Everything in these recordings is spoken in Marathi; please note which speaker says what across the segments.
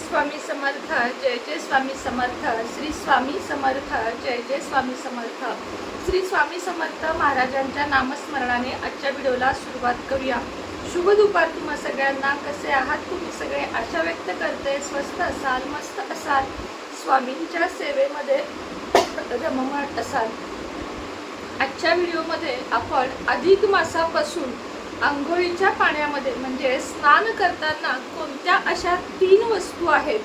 Speaker 1: स्वामी समर्थ, जय जय स्वामी समर्थ, श्री स्वामी समर्थ, जय जय स्वामी समर्थ, श्री स्वामी समर्थ महाराजांच्या नामस्मरणाने आजच्या व्हिडिओला सुरुवात करूया। शुभ दुपार तुम्हा सगळ्यांना। कसे आहात तुम्ही सगळे? आशा व्यक्त करते स्वस्थ असाल, मस्त असाल, स्वामींच्या सेवेमध्ये रममाण असाल। आजच्या व्हिडिओमध्ये आपण अधिक मासापासून अंघोळीच्या पाण्यामध्ये म्हणजे स्नान करताना कोणत्या अशा 3 वस्तू आहेत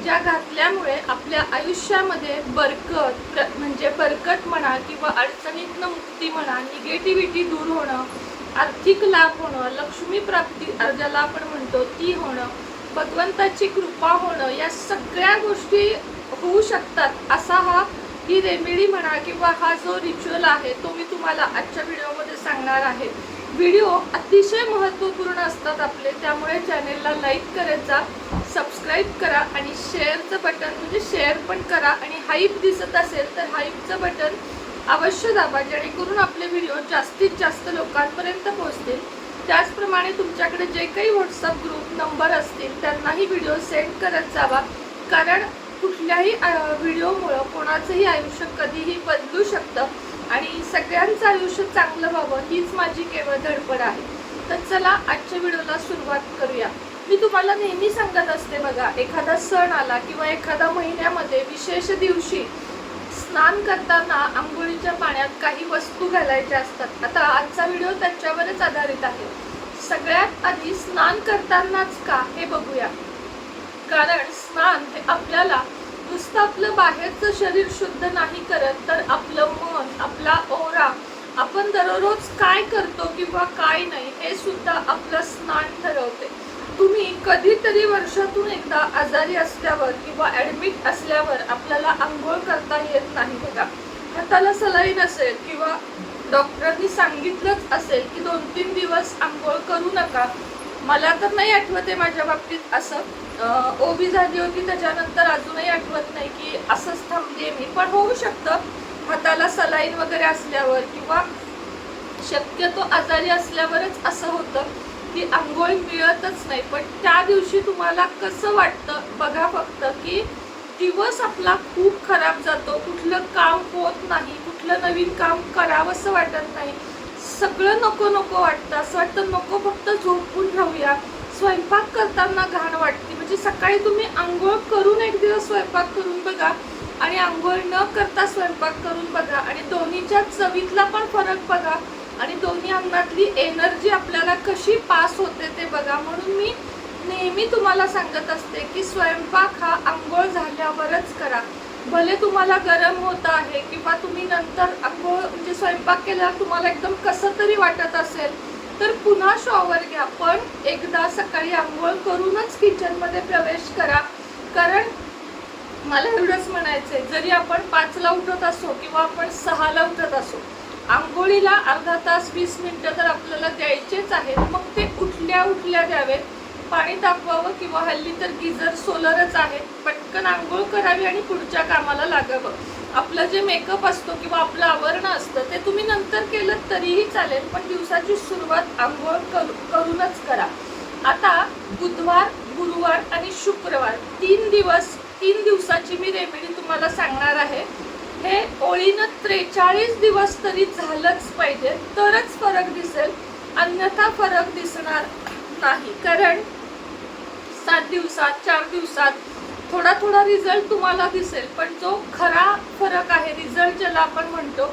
Speaker 1: ज्या घातल्यामुळे आपल्या आयुष्यामध्ये बरकत म्हणजे बरकत म्हणा किंवा अडचणीतनं मुक्ती म्हणा, निगेटिव्हिटी दूर होणं, आर्थिक लाभ होणं, लक्ष्मी प्राप्ती ज्याला आपण म्हणतो ती होणं, भगवंताची कृपा होणं, या सगळ्या गोष्टी होऊ शकतात असा ही रेमेडी म्हणा किंवा हा जो रिच्युअल आहे तो मी तुम्हाला आजच्या व्हिडिओमध्ये सांगणार आहे। व्हिडिओ अतिशय महत्त्वपूर्ण असतात आपले, त्यामुळे चॅनेलला लाईक करत जा, सबस्क्राईब करा आणि शेअरचं बटन म्हणजे शेअर पण करा आणि हाईप दिसत असेल तर हाईपचं बटन अवश्य दाबा, जेणेकरून आपले व्हिडिओ जास्तीत जास्त लोकांपर्यंत पोहोचतील। त्याचप्रमाणे तुमच्याकडे जे काही व्हॉट्सअप ग्रुप नंबर असतील त्यांनाही व्हिडिओ सेंड करत जावा, कारण कुठल्याही व्हिडिओमुळे कोणाचंही आयुष्य कधीही बदलू शकतं आणि सगळ्यांचं आयुष्य चांगलं व्हावं हीच माझी केवळ धडपड आहे। तर चला आजच्या व्हिडिओला सुरुवात करूया। मी तुम्हाला नेहमी सांगत असते बघा, एखादा सण आला किंवा एखादा महिन्यामध्ये विशेष दिवशी स्नान करताना आंघोळीच्या पाण्यात काही वस्तू घालायच्या असतात। आता आजचा व्हिडिओ त्याच्यावरच आधारित आहे। सगळ्यात आधी स्नान करतानाच का हे बघूया, कारण स्नान हे आपल्याला नुसतं आपलं बाहेरचं शरीर शुद्ध नाही करत, तर आपलं मन, आपला ओरा, आपण दररोज काय करतो किंवा काय नाही हे सुद्धा आपलं स्नान ठरवते। तुम्ही कधीतरी वर्षातून एकदा आजारी असल्यावर किंवा ॲडमिट असल्यावर आपल्याला आंघोळ करता येत नाही बघा, हाताला सलाईन असेल किंवा डॉक्टरांनी सांगितलंच असेल की 2-3 दिवस आंघोळ करू नका। मला तर नाही आठवत आहे माझ्या बाबतीत असं ओबी झाली होती त्याच्यानंतर अजूनही आठवत नाही की असंच थांबते मी, पण होऊ शकतं हाताला सलाईन वगैरे असल्यावर किंवा शक्यतो आजारी असल्यावरच असं होतं की आंघोळ मिळतच नाही। पण त्या दिवशी तुम्हाला कसं वाटतं बघा फक्त, की दिवस आपला खूप खराब जातो, कुठलं काम होत नाही, कुठलं नवीन काम करावंसं वाटत नाही, सगळं नको नको वाटतं, असं वाटतं नको फक्त झोपून राहूया। स्वयंपाक करताना घाण वाटते, म्हणजे सकाळी तुम्ही आंघोळ करून एक दिवस स्वयंपाक करून बघा आणि आंघोळ न करता स्वयंपाक करून बघा आणि दोन्हीच्या चवीतला पण फरक बघा आणि दोन्ही अंगातली एनर्जी आपल्याला कशी पास होते ते बघा। म्हणून मी नेहमी तुम्हाला सांगत असते की स्वयंपाक हा आंघोळ झाल्यावरच करा। भले तुम्हाला गरम होत आहे किंवा तुम्ही नंतर आंघोळ म्हणजे स्वयंपाक केल्यावर तुम्हाला एकदम कसं तरी वाटत असेल तर पुन्हा शॉवर घ्या, पण एकदा सकाळी आंघोळ करूनच किचनमध्ये प्रवेश करा। कारण मला एवढंच म्हणायचंय, जरी आपण 5ला उठत असो किंवा आपण 6ला उठत असो, आंघोळीला अर्धा तास 20 मिनिटं तर आपल्याला द्यायचेच आहेत। मग ते उठल्या द्यावेत, पाणी तापवावं किंवा हल्ली तर गिझर सोलरच आहे, पटकन आंघोळ करावी आणि पुढच्या कामाला लागावं। आपलं जे मेकअप असतो किंवा आपलं आवरण असतं ते तुम्ही नंतर केलं तरीही चालेल, पण दिवसाची सुरुवात आंघोळ करूनच करा। आता बुधवार, गुरुवार आणि शुक्रवार 3 दिवसाची मी रेमेडी तुम्हाला सांगणार आहे। हे ओळीनं 43 दिवस तरी झालंच पाहिजे, तरच फरक दिसेल, अन्यथा फरक दिसणार नाही। कारण 7 दिवसात 4 दिवसात थोडा रिझल्ट तुम्हाला दिसेल, पण जो खरा फरक आहे, रिझल्ट ज्याला आपण म्हणतो,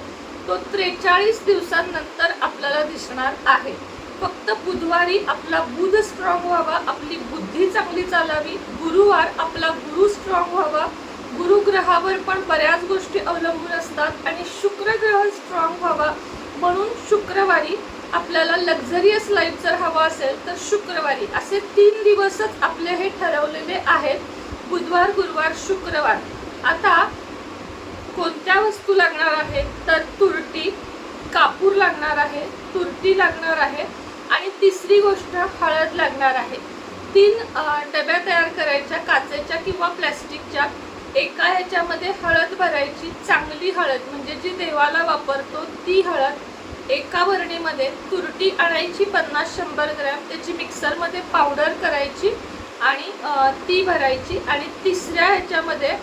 Speaker 1: तो 43 दिवसांनंतर आपल्याला दिसणार आहे। फक्त बुधवारी आपला बुध स्ट्रॉंग व्हावा, आपली बुद्धी चांगली चालावी, गुरुवार आपला गुरु स्ट्रॉंग व्हावा, गुरुग्रहावर पण बऱ्याच गोष्टी अवलंबून असतात, आणि शुक्र ग्रह स्ट्रॉंग व्हावा, म्हणून शुक्रवारी आपल्याला लक्झरियस लाईफ जर हवा असेल तर शुक्रवारी। असे 3 दिवसच आपले हे ठरवलेले आहेत, बुधवार, गुरुवार, शुक्रवार। आता कोणत्या वस्तू लागणार आहे तर तुरटी, कापूर लागणार आहे, तुरटी लागणार आहे आणि तिसरी गोष्ट हळद लागणार आहे। 3 डब्या तयार करायच्या, काचेच्या किंवा प्लॅस्टिकच्या। एका ह्याच्यामध्ये हळद भरायची, चांगली हळद म्हणजे जी देवाला वापरतो ती हळद। एका भरणीमध्ये तुरटी आणायची 50-100 ग्रॅम, त्याची मिक्सरमध्ये पावडर करायची आणि ती भरायची आणि तिसऱ्या ह्याच्यामध्ये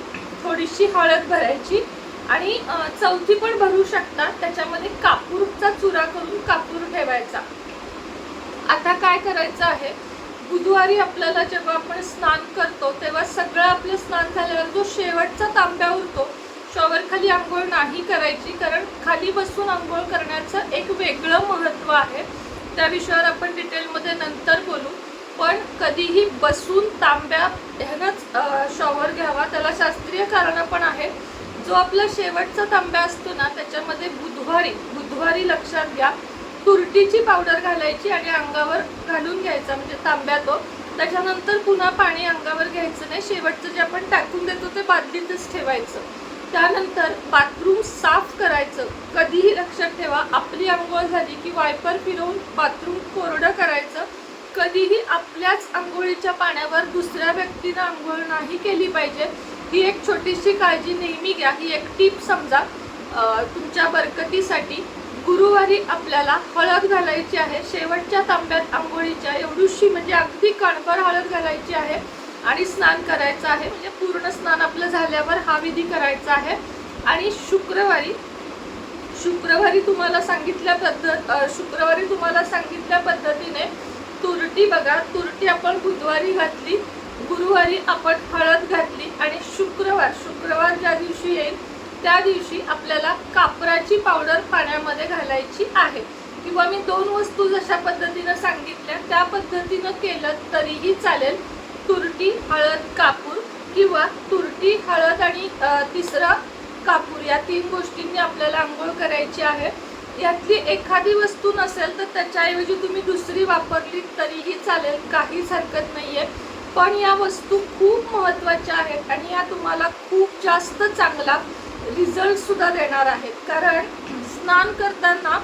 Speaker 1: थोडीशी हळद भरायची आणि चौथी पण भरू शकता, त्याच्यामध्ये कापूरचा चुरा करून कापूर ठेवायचा। आता काय करायचं आहे, बुधवारी आपल्याला जेव्हा आपण स्नान करतो तेव्हा सगळं आपलं स्नान झाल्यावर जो शेवटचा तांब्या उरतो, शॉवर खाली आंघोळ नाही करायची, कारण खाली बसून आंघोळ करण्याचं एक वेगळं महत्त्व आहे। त्या विषयावर आपण डिटेलमध्ये नंतर बोलू, पण कधीही बसून तांब्या ह्यानंच शॉवर घ्यावा। त्याला शास्त्रीय कारण पण आहे। जो आपला शेवटचा तांब्या असतो ना, त्याच्यामध्ये बुधवारी लक्षात घ्या, तुरटीची पावडर घालायची आणि अंगावर घालून घ्यायचा, म्हणजे तांब्या तो। त्याच्यानंतर पुन्हा पाणी अंगावर घ्यायचं नाही, शेवटचं जे आपण टाकून देतो ते बादलीतच ठेवायचं। त्यानंतर बाथरूम साफ करायचं। कधीही लक्षात ठेवा, आपली आंघोळ झाली की वायपर फिरवून बाथरूम कोरडं करायचं। कधीही आपल्याच आंघोळीच्या पाण्यावर दुसऱ्या व्यक्तीनं आंघोळ नाही केली पाहिजे। ही एक छोटीशी काळजी नेहमी घ्या, ही एक टीप समजा तुमच्या बरकतीसाठी। गुरुवारी आपल्याला हळद घालायची आहे, शेवटच्या तांब्यात आंघोळीच्या एवढीशी, म्हणजे अगदी कणभर हळद घालायची आहे आणि स्नान करायचं आहे। म्हणजे पूर्ण स्नान आपलं झाल्यावर हा विधी करायचा आहे। आणि शुक्रवारी तुम्हाला सांगितल्या पद्धतीने तुरटी बघा, तुरटी आपण बुधवारी घातली, गुरुवारी आपण हळद घातली आणि शुक्रवार ज्या दिवशी येईल त्या दिवशी आपल्याला कापराची पावडर पाण्यामध्ये घालायची आहे। किंवा मी 2 वस्तू जशा पद्धतीने सांगितल्या त्या पद्धतीने केलं तरीही चालेल। तुरटी, हळद, कापूर, किंवा तुरटी, हळद आणि तिसरा कापूर, या 3 गोष्टींनी आपल्याला आंघोळ करायची आहे। यातली एखादी वस्तू नसेल तर त्याच्याऐवजी तुम्ही दुसरी वापरली तरीही चालेल, काहीच हरकत नाहीये। पण या वस्तू खूप महत्त्वाच्या आहेत आणि या तुम्हाला खूप जास्त चांगला रिझल्ट सुद्धा देणार आहेत। कारण स्नान करताना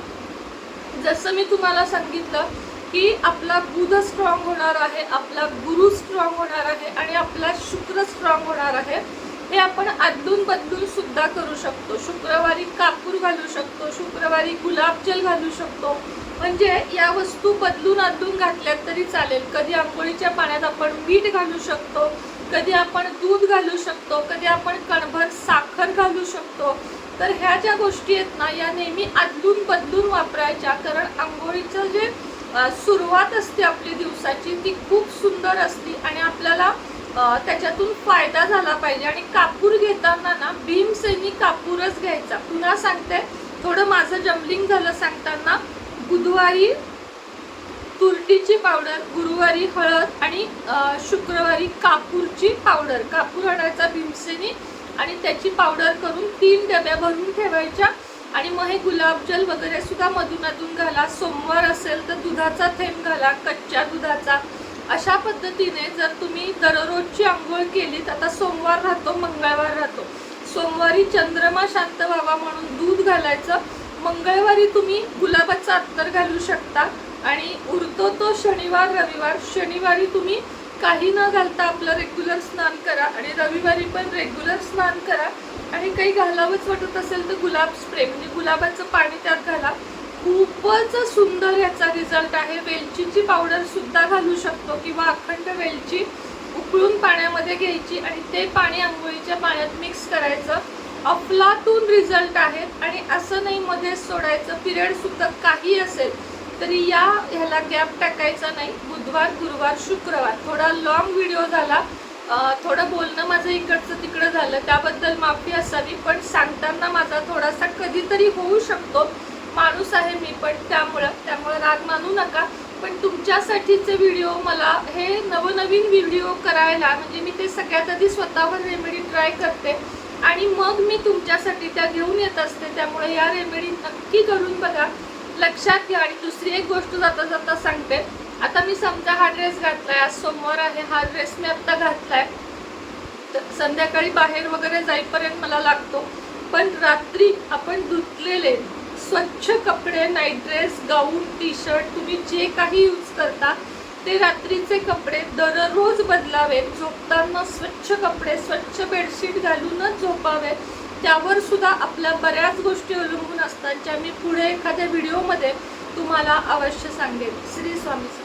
Speaker 1: जसं मी तुम्हाला सांगितलं की आपला बुध स्ट्रॉंग होणार आहे, आपला गुरु स्ट्रॉंग होणार आहे आणि आपला शुक्र स्ट्रॉंग होणार आहे। हे आपण अदलून बदलून सुद्धा करू शकतो। शुक्रवारी कापूर घालू शकतो, शुक्रवारी गुलाबजल घालू शकतो, म्हणजे या वस्तू बदलून अदलून घातल्यात तरी चालेल। कधी आंघोळीच्या पाण्यात आपण मीठ घालू शकतो, कधी आपण दूध घालू शकतो, कधी आपण कणभर साखर घालू शकतो। तर ह्या ज्या गोष्टी आहेत ना, या नेहमी अदलून बदलून वापरायच्या, कारण आंघोळीचं जे सुरुवात असते आपली दिवसाची ती खूप सुंदर असते आणि आपल्याला त्याच्यातून फायदा झाला पाहिजे। आणि कापूर घेताना ना भीमसेनी कापूरच घ्यायचा। पुन्हा सांगते, थोडं माझं जम्बलिंग झालं सांगताना। बुधवारी तुरटीची पावडर, गुरुवारी हळद आणि शुक्रवारी कापूरची पावडर, कापूर आणायचा भीमसेनी आणि त्याची पावडर करून 3 डब्या भरून ठेवायच्या। आणि मग हे गुलाबजल वगैरे सुद्धा मधून अधून घाला। सोमवार असेल तर दुधाचा थेंब घाला, कच्च्या दुधाचा। अशा पद्धतीने जर तुम्ही दररोजची आंघोळ केलीत, आता सोमवार राहतो, मंगळवार राहतो, सोमवारी चंद्रमा शांत व्हावा म्हणून दूध घालायचं, मंगळवारी तुम्ही गुलाबाचा अत्तर घालू शकता आणि उरतो तो शनिवार रविवार। शनिवारी तुम्ही काही न घालता आपलं रेग्युलर स्नान करा आणि रविवारी पण रेग्युलर स्नान करा। आणि काही घालावंच वाटत असेल तर गुलाब स्प्रे, म्हणजे गुलाबाचं पाणी त्यात घाला, खूपच सुंदर याचा रिझल्ट आहे। वेलचीची पावडर सुद्धा घालू शकतो किंवा अखंड वेलची उकळून पाण्यामध्ये घ्यायची आणि ते पाणी आंघोळीच्या पाण्यात मिक्स करायचं। अफलातून रिझल्ट आहेत आणि असं नाही मध्येच सोडायचं। पिरियड सुद्धा काही असेल तरी ह्याला गॅप टाकायचा नाही। बुधवार, गुरुवार, शुक्रवार, थोडा लॉंग व्हिडिओ झाला, थोडं बोलणं माझं इकडचं तिकडं झालं, त्याबद्दल माफी असावी। पण सांगताना माझा थोडासा कधीतरी होऊ शकतो, माणूस आहे मी पण, त्यामुळे राग मानू नका। पण तुमच्यासाठीचे व्हिडिओ, मला हे नवनवीन व्हिडिओ करायला, म्हणजे मी ते सगळ्यात आधी स्वतःवर रेमेडी ट्राय करते आणि मग मी तुमच्यासाठी त्या घेऊन येत असते। त्यामुळे या रेमेडी नक्की करून बघा, लक्षात घ्या। आणि दुसरी एक गोष्ट जाता जाता सांगते, आता मी समजा हा ड्रेस घातलाय, आज सोमवार आहे, हा ड्रेस मी आता घातलाय, तर संध्याकाळी बाहेर वगैरे जाईपर्यंत मला लागतो। पण रात्री आपण धुतलेले स्वच्छ कपडे, नाईट ड्रेस, गाऊन, टी शर्ट, तुम्ही जे काही यूज करता ते रात्रीचे कपडे दररोज बदलावे। झोपताना स्वच्छ कपडे, स्वच्छ बेडशीट घालूनच झोपावे। त्यावर सुद्धा आपल्या बऱ्याच गोष्टी अवलंबून असतात, ज्या मी पुढे एखाद्या व्हिडिओमध्ये तुम्हाला अवश्य सांगेन। श्री स्वामी।